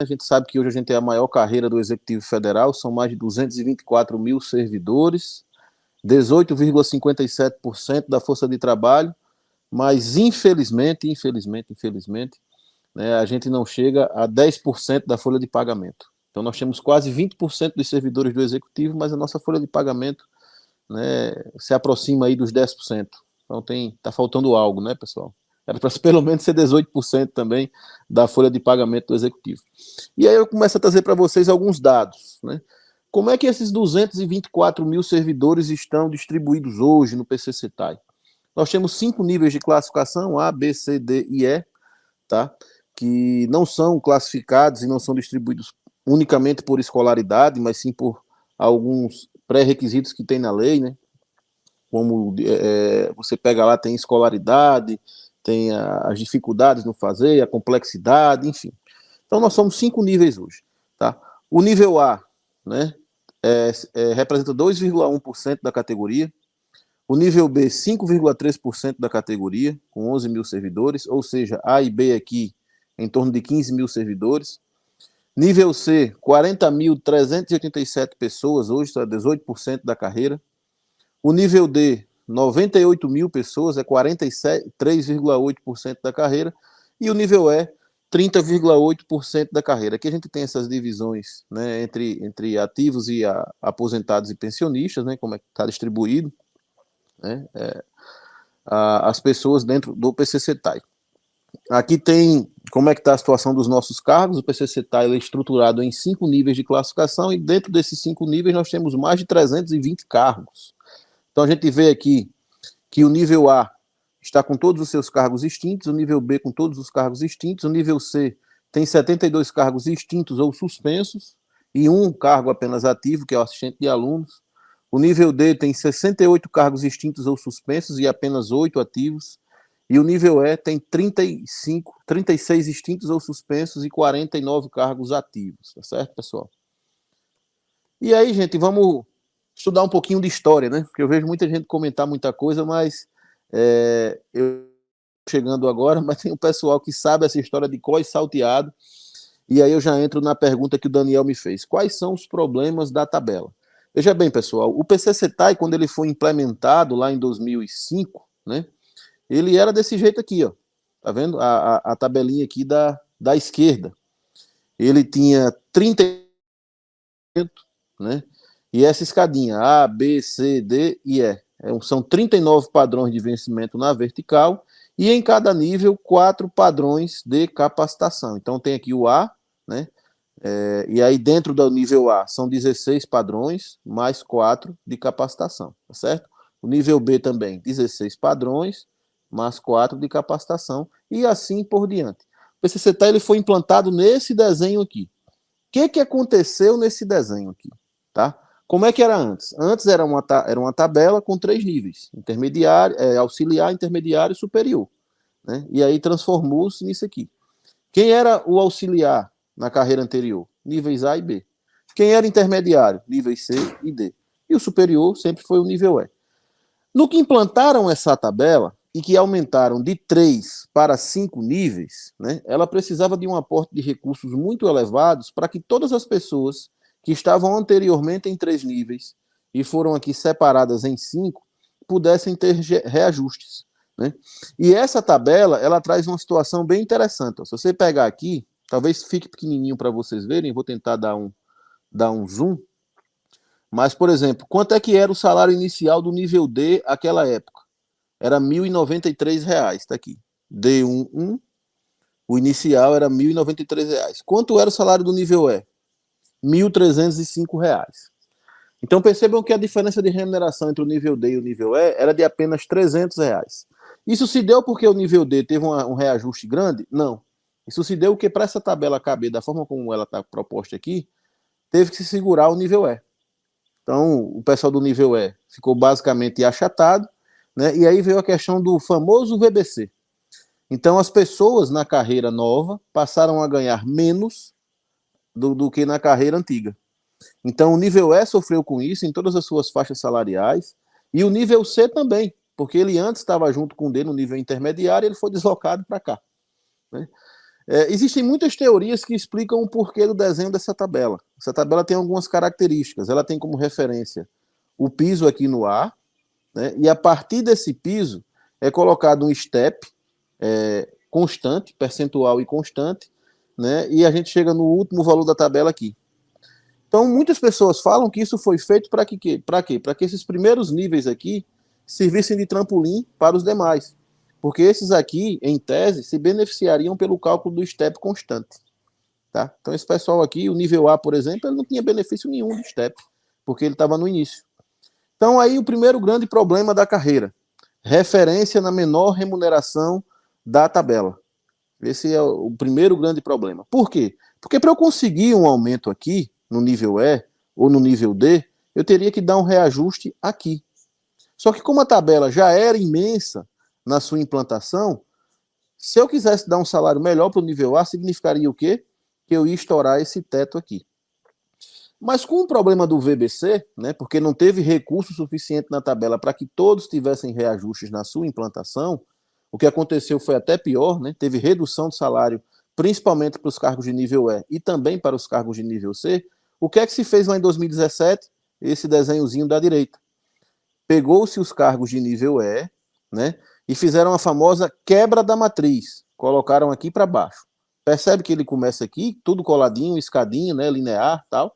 A gente sabe que hoje a gente tem a maior carreira do Executivo Federal, são mais de 224 mil servidores, 18,57% da força de trabalho, mas infelizmente, né, a gente não chega a 10% da folha de pagamento. Então nós temos quase 20% dos servidores do Executivo, mas a nossa folha de pagamento, né, se aproxima aí dos 10%. Então tá faltando algo, né, pessoal? Era para pelo menos ser 18% também da folha de pagamento do Executivo. E aí eu começo a trazer para vocês alguns dados, né? Como é que esses 224 mil servidores estão distribuídos hoje no PCCETAI? Nós temos 5 níveis de classificação, A, B, C, D e E, tá? Que não são classificados e não são distribuídos unicamente por escolaridade, mas sim por alguns pré-requisitos que tem na lei, né? Como você pega lá, tem escolaridade, tem as dificuldades no fazer, a complexidade, enfim. Então nós somos 5 níveis hoje, tá? O nível A, né, representa 2,1% da categoria, o nível B, 5,3% da categoria, com 11 mil servidores, ou seja, A e B aqui em torno de 15 mil servidores. Nível C, 40.387 pessoas, hoje está 18% da carreira. O nível D, 98 mil pessoas, é 43,8% da carreira. E o nível E, 30,8% da carreira. Aqui a gente tem essas divisões, né, entre ativos e aposentados e pensionistas, né, como é que está distribuído, né, as pessoas dentro do PCCETAI. Aqui tem como é que está a situação dos nossos cargos. O PCCETAI é estruturado em 5 níveis de classificação e dentro desses 5 níveis nós temos mais de 320 cargos. Então a gente vê aqui que o nível A está com todos os seus cargos extintos, o nível B com todos os cargos extintos, o nível C tem 72 cargos extintos ou suspensos e um cargo apenas ativo, que é o assistente de alunos. O nível D tem 68 cargos extintos ou suspensos e apenas 8 ativos. E o nível E tem 36 extintos ou suspensos e 49 cargos ativos, tá certo, pessoal? E aí, gente, vamos estudar um pouquinho de história, né? Porque eu vejo muita gente comentar muita coisa, mas eu chegando agora, mas tem um pessoal que sabe essa história de cós salteado, e aí eu já entro na pergunta que o Daniel me fez. Quais são os problemas da tabela? Veja bem, pessoal, o PCCETAI, quando ele foi implementado lá em 2005, né, ele era desse jeito aqui, ó. Tá vendo? A tabelinha aqui da esquerda. Ele tinha 30, né? E essa escadinha, A, B, C, D e E. São 39 padrões de vencimento na vertical e em cada nível 4 padrões de capacitação. Então tem aqui o A, né? E aí dentro do nível A são 16 padrões mais 4 de capacitação, tá certo? O nível B também, 16 padrões mais 4 de capacitação e assim por diante. O PCCETAI ele foi implantado nesse desenho aqui. O que aconteceu nesse desenho aqui? Tá? Como é que era antes? Antes era uma tabela com 3 níveis, intermediário, auxiliar, intermediário e superior. Né? E aí transformou-se nisso aqui. Quem era o auxiliar na carreira anterior? Níveis A e B. Quem era intermediário? Níveis C e D. E o superior sempre foi o nível E. No que implantaram essa tabela, e que aumentaram de 3 para 5 níveis, né, ela precisava de um aporte de recursos muito elevados para que todas as pessoas que estavam anteriormente em 3 níveis e foram aqui separadas em 5 pudessem ter reajustes. Né? E essa tabela, ela traz uma situação bem interessante. Ó. Se você pegar aqui, talvez fique pequenininho para vocês verem, vou tentar dar um zoom. Mas, por exemplo, quanto é que era o salário inicial do nível D naquela época? Era R$ 1.093, tá aqui. D11, o inicial era R$ 1.093. Quanto era o salário do nível E? R$ 1.305. Então percebam que a diferença de remuneração entre o nível D e o nível E era de apenas R$ 300. Isso se deu porque o nível D teve um reajuste grande? Não. Isso se deu porque para essa tabela caber da forma como ela está proposta aqui, teve que se segurar o nível E. Então, o pessoal do nível E ficou basicamente achatado, né? E aí veio a questão do famoso VBC. Então, as pessoas na carreira nova passaram a ganhar menos do que na carreira antiga. Então, o nível E sofreu com isso em todas as suas faixas salariais, e o nível C também, porque ele antes estava junto com o D no nível intermediário e ele foi deslocado para cá. Né? Existem muitas teorias que explicam o porquê do desenho dessa tabela. Essa tabela tem algumas características. Ela tem como referência o piso aqui no A, né? E a partir desse piso é colocado um step constante, percentual e constante, né? E a gente chega no último valor da tabela aqui. Então, muitas pessoas falam que isso foi feito para quê? Para quê? Para que esses primeiros níveis aqui servissem de trampolim para os demais. Porque esses aqui, em tese, se beneficiariam pelo cálculo do step constante. Tá? Então, esse pessoal aqui, o nível A, por exemplo, ele não tinha benefício nenhum do step, porque ele estava no início. Então, aí o primeiro grande problema da carreira, referência na menor remuneração da tabela. Esse é o primeiro grande problema. Por quê? Porque para eu conseguir um aumento aqui, no nível E ou no nível D, eu teria que dar um reajuste aqui. Só que como a tabela já era imensa na sua implantação, se eu quisesse dar um salário melhor para o nível A, significaria o quê? Que eu ia estourar esse teto aqui. Mas com o problema do VBC, né, porque não teve recurso suficiente na tabela para que todos tivessem reajustes na sua implantação, o que aconteceu foi até pior, né, teve redução de salário, principalmente para os cargos de nível E e também para os cargos de nível C. O que é que se fez lá em 2017? Esse desenhozinho da direita. Pegou-se os cargos de nível E, né, e fizeram a famosa quebra da matriz. Colocaram aqui para baixo. Percebe que ele começa aqui, tudo coladinho, escadinho, né, linear, tal.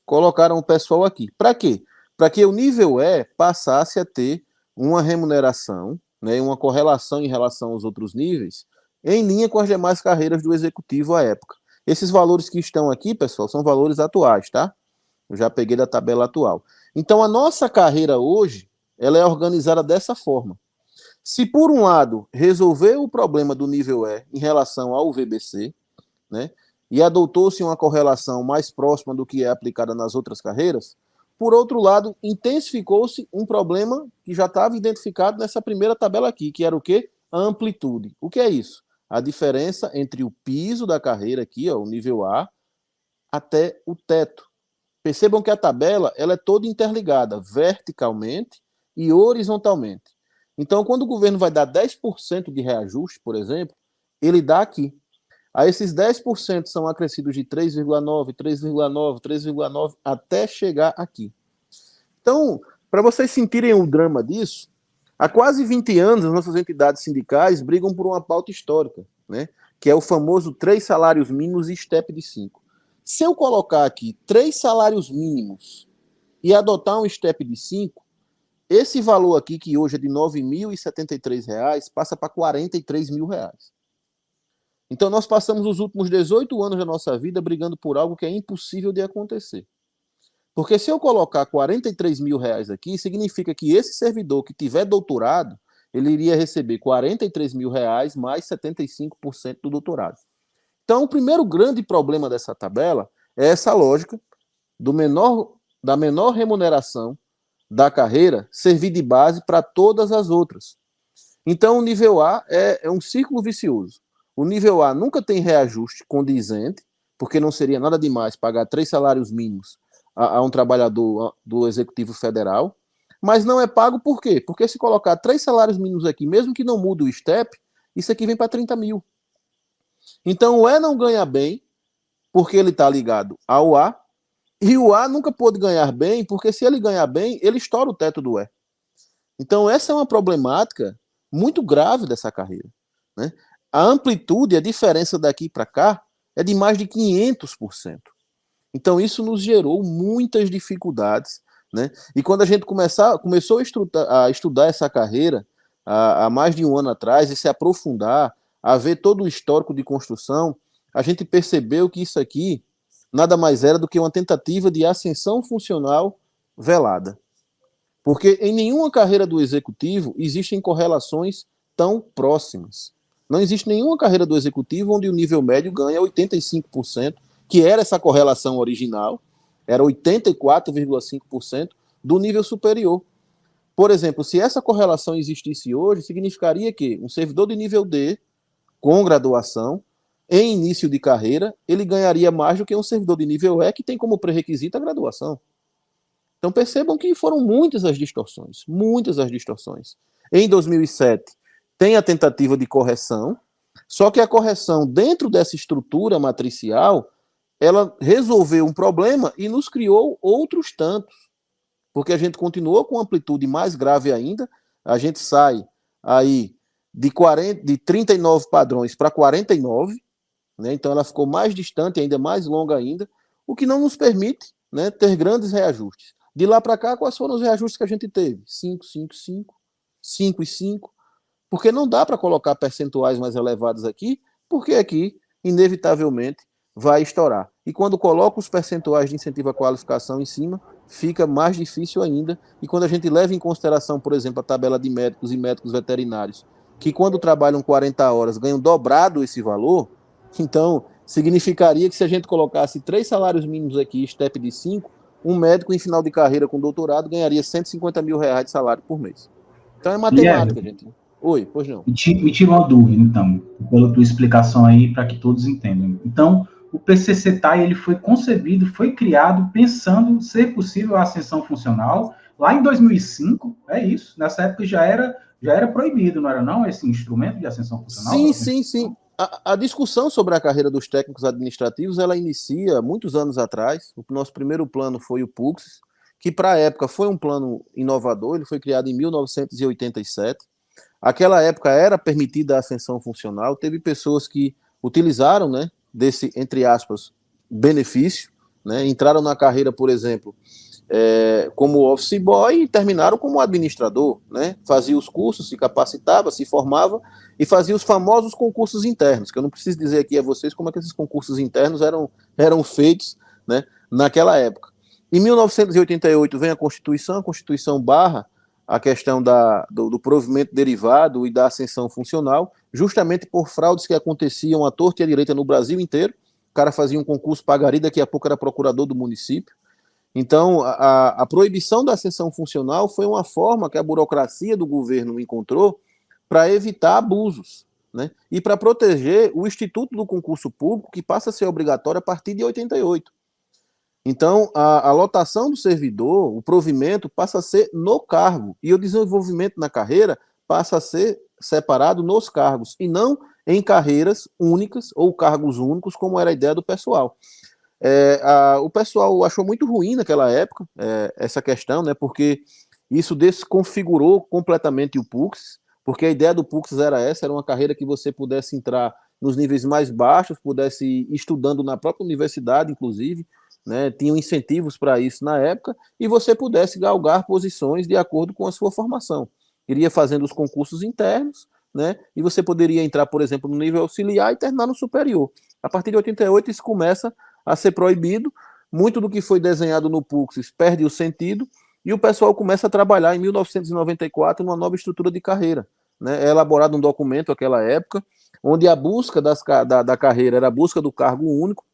Colocaram o pessoal aqui. Para quê? Para que o nível E passasse a ter uma remuneração, né, uma correlação em relação aos outros níveis, em linha com as demais carreiras do executivo à época. Esses valores que estão aqui, pessoal, são valores atuais, tá? Eu já peguei da tabela atual. Então, a nossa carreira hoje, ela é organizada dessa forma. Se, por um lado, resolver o problema do nível E em relação ao VBC, né, e adotou-se uma correlação mais próxima do que é aplicada nas outras carreiras, por outro lado, intensificou-se um problema que já estava identificado nessa primeira tabela aqui, que era o quê? A amplitude. O que é isso? A diferença entre o piso da carreira aqui, ó, o nível A, até o teto. Percebam que a tabela ela é toda interligada, verticalmente e horizontalmente. Então, quando o governo vai dar 10% de reajuste, por exemplo, ele dá aqui. Aí esses 10% são acrescidos de 3,9, 3,9, 3,9 até chegar aqui. Então, para vocês sentirem o drama disso, há quase 20 anos as nossas entidades sindicais brigam por uma pauta histórica, né? Que é o famoso 3 salários mínimos e STEP de 5. Se eu colocar aqui 3 salários mínimos e adotar um STEP de 5, esse valor aqui, que hoje é de R$ 9.073, passa para R$ 43 mil. Então nós passamos os últimos 18 anos da nossa vida brigando por algo que é impossível de acontecer. Porque se eu colocar R$ 43 mil aqui, significa que esse servidor que tiver doutorado, ele iria receber R$ 43 mil mais 75% do doutorado. Então, o primeiro grande problema dessa tabela é essa lógica da menor remuneração da carreira servir de base para todas as outras. Então, o nível A é um círculo vicioso. O nível A nunca tem reajuste condizente, porque não seria nada demais pagar 3 salários mínimos a um trabalhador do Executivo Federal, mas não é pago por quê? Porque se colocar 3 salários mínimos aqui, mesmo que não mude o STEP, isso aqui vem para 30 mil. Então, o E não ganha bem, porque ele está ligado ao A, e o A nunca pôde ganhar bem, porque se ele ganhar bem, ele estoura o teto do E. Então, essa é uma problemática muito grave dessa carreira, né? A amplitude, a diferença daqui para cá, é de mais de 500%. Então, isso nos gerou muitas dificuldades, né? E quando a gente começou a estudar essa carreira há mais de um ano atrás e se aprofundar, a ver todo o histórico de construção, a gente percebeu que isso aqui nada mais era do que uma tentativa de ascensão funcional velada. Porque em nenhuma carreira do executivo existem correlações tão próximas. Não existe nenhuma carreira do executivo onde o nível médio ganha 85%, que era essa correlação original, era 84,5% do nível superior. Por exemplo, se essa correlação existisse hoje, significaria que um servidor de nível D, com graduação, em início de carreira, ele ganharia mais do que um servidor de nível E, que tem como pré-requisito a graduação. Então percebam que foram muitas as distorções, muitas as distorções. Em 2007, tem a tentativa de correção, Só que a correção dentro dessa estrutura matricial, ela resolveu um problema e nos criou outros tantos, porque a gente continuou com amplitude mais grave ainda, a gente sai aí de 39 padrões para 49, né? Então ela ficou mais distante, ainda mais longa ainda, o que não nos permite, né, ter grandes reajustes. De lá para cá, quais foram os reajustes que a gente teve? 5, 5, 5, 5 e 5, porque não dá para colocar percentuais mais elevados aqui, porque aqui, inevitavelmente, vai estourar. E quando coloca os percentuais de incentivo à qualificação em cima, fica mais difícil ainda. E quando a gente leva em consideração, por exemplo, a tabela de médicos e médicos veterinários, que quando trabalham 40 horas ganham dobrado esse valor, então significaria que se a gente colocasse 3 salários mínimos aqui, step de 5, um médico em final de carreira com doutorado ganharia R$ 150 mil de salário por mês. Então é Guilherme, matemática, gente. Oi, pois não. me tira uma dúvida, então, pela tua explicação aí, para que todos entendam. Então, o PCC-TAI ele foi concebido, foi criado pensando ser possível a ascensão funcional. Lá em 2005, é isso. Nessa época já era proibido, não era não, esse instrumento de ascensão funcional Sim, pela sim, Constituição? sim. A discussão sobre a carreira dos técnicos administrativos, ela inicia muitos anos atrás. O nosso primeiro plano foi o PUCS, que para a época foi um plano inovador, ele foi criado em 1987. Aquela época era permitida a ascensão funcional, teve pessoas que utilizaram, né, desse, entre aspas, benefício, né, entraram na carreira, por exemplo, como office boy e terminaram como administrador, né? Fazia os cursos, se capacitava, se formava e fazia os famosos concursos internos, que eu não preciso dizer aqui a vocês como é que esses concursos internos eram feitos, né, naquela época. Em 1988 vem a Constituição barra a questão do provimento derivado e da ascensão funcional, justamente por fraudes que aconteciam à torta e à direita no Brasil inteiro. O cara fazia um concurso, pagaria, daqui a pouco era procurador do município. Então, a proibição da ascensão funcional foi uma forma que a burocracia do governo encontrou para evitar abusos, né? E para proteger o Instituto do Concurso Público, que passa a ser obrigatório a partir de 88. Então, a lotação do servidor, o provimento, passa a ser no cargo, e o desenvolvimento na carreira passa a ser separado nos cargos, e não em carreiras únicas ou cargos únicos, como era a ideia do pessoal. O pessoal achou muito ruim naquela época essa questão, né, porque isso desconfigurou completamente o PUCS, porque a ideia do PUCS era essa, era uma carreira que você pudesse entrar nos níveis mais baixos, pudesse ir estudando na própria universidade, inclusive, né, tinham incentivos para isso na época, e você pudesse galgar posições de acordo com a sua formação. Iria fazendo os concursos internos, né, e você poderia entrar, por exemplo, no nível auxiliar e terminar no superior. A partir de 88 isso começa a ser proibido, muito do que foi desenhado no PUCS perde o sentido, e o pessoal começa a trabalhar em 1994 numa nova estrutura de carreira. Né? É elaborado um documento naquela época, onde a busca da carreira era a busca do cargo único.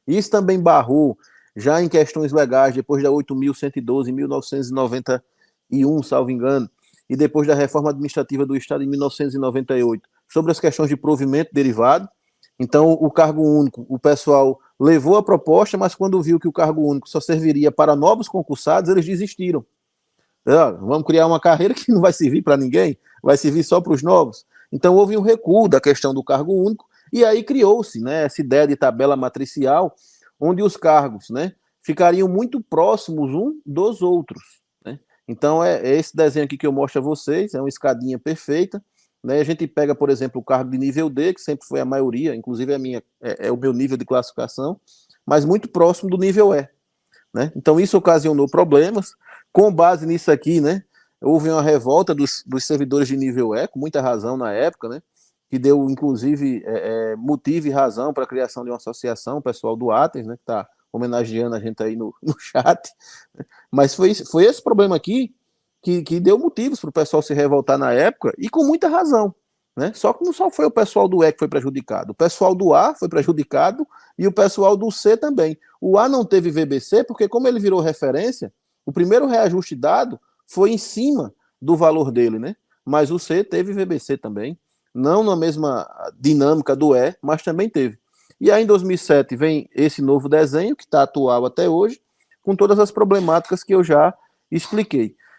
Isso também barrou, já em questões legais, depois da 8.112, em 1991, salvo engano, e depois da reforma administrativa do Estado em 1998, sobre as questões de provimento derivado. Então, o cargo único, o pessoal levou a proposta, mas quando viu que o cargo único só serviria para novos concursados, eles desistiram. Vamos criar uma carreira que não vai servir para ninguém, vai servir só para os novos. Então, houve um recuo da questão do cargo único, e aí criou-se, né, essa ideia de tabela matricial, onde os cargos, né, ficariam muito próximos um dos outros. Né? Então, é esse desenho aqui que eu mostro a vocês, é uma escadinha perfeita. Né? A gente pega, por exemplo, o cargo de nível D, que sempre foi a maioria, inclusive é o meu nível de classificação, mas muito próximo do nível E. Né? Então, isso ocasionou problemas. Com base nisso aqui, né, houve uma revolta dos servidores de nível E, com muita razão na época, né, que deu, inclusive, motivo e razão para a criação de uma associação, o pessoal do Ates, né, que está homenageando a gente aí no chat. Mas foi esse problema aqui que deu motivos para o pessoal se revoltar na época, e com muita razão. Né? Só que não só foi o pessoal do E que foi prejudicado, o pessoal do A foi prejudicado e o pessoal do C também. O A não teve VBC porque, como ele virou referência, o primeiro reajuste dado foi em cima do valor dele, né? Mas o C teve VBC também, não na mesma dinâmica do E, mas também teve. E aí em 2007 vem esse novo desenho, que está atual até hoje, com todas as problemáticas que eu já expliquei.